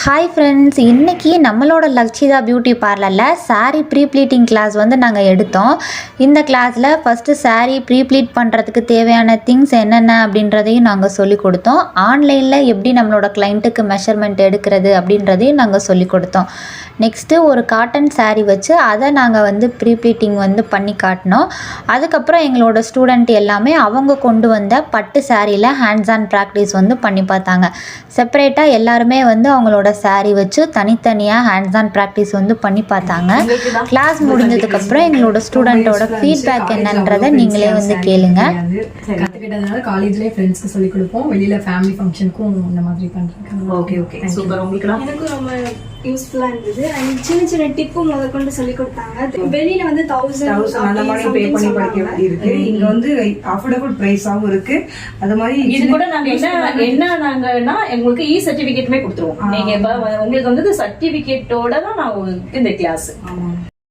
Hi friends, இன்றைக்கி நம்மளோட Lakshitha beauty பார்லரில் சாரீ ப்ரீ ப்ளீட்டிங் கிளாஸ் வந்து நாங்கள் எடுத்தோம். இந்த கிளாஸில் ஃபஸ்ட்டு சாரீ ப்ரீ ப்ளீட் பண்ணுறதுக்கு தேவையான திங்ஸ் என்னென்ன அப்படின்றதையும் நாங்கள் சொல்லிக் கொடுத்தோம். ஆன்லைனில் எப்படி நம்மளோட கிளைண்ட்டுக்கு மெஷர்மெண்ட் எடுக்கிறது அப்படின்றதையும் நாங்கள் சொல்லிக் கொடுத்தோம். நெக்ஸ்ட்டு ஒரு காட்டன் சாரீ வச்சு அதை நாங்கள் வந்து ப்ரீ ப்ளீட்டிங் வந்து பண்ணி காட்டினோம். அதுக்கப்புறம் எங்களோட ஸ்டூடெண்ட் எல்லாமே அவங்க கொண்டு வந்த பட்டு சாரியில் ஹேண்ட்ஸ் ஆன் ப்ராக்டிஸ் வந்து பண்ணி பார்த்தாங்க. செப்பரேட்டாக எல்லாருமே வந்து அவங்களோட சாரீ வச்சு தனித்தனியாக ஹேண்ட்ஸ் ஆன் ப்ராக்டிஸ் வந்து பண்ணி பார்த்தாங்க. கிளாஸ் முடிஞ்சதுக்கப்புறம் எங்களோட ஸ்டூடெண்ட்டோட ஃபீட்பேக் என்னன்றதை நீங்களே வந்து கேளுங்க. கற்றுக்கிட்டதுனால காலேஜ்லேயே ஃப்ரெண்ட்ஸ்க்கு சொல்லிக் கொடுப்போம், வெளியில் ஃபேமிலி ஃபங்க்ஷனுக்கும் இந்த மாதிரி பண்ணுறோம். Okay okay super. உங்களுக்கு எனக்கும் ரொம்ப யூஸ்ஃபுல்லாக இருந்தது. அண்ட் சின்ன சின்ன டிப்பும் முதற்கொண்டு சொல்லி கொடுத்தாங்க. வெளியில் வந்து 1000 அந்த மாதிரி பே பண்ணி படிக்க வேண்டியிருக்கு. இங்க வந்து அஃபோர்டபுள் பிரைஸாகவும் இருக்கு. அது மாதிரி இது கூட நாங்க என்ன நாங்கன்னா உங்களுக்கு இ சர்டிபிகேட்டுமே கொடுத்துருவோம். நீங்க உங்களுக்கு வந்து சர்டிபிகேட்டோட தான் நான் இந்த கிளாஸ்.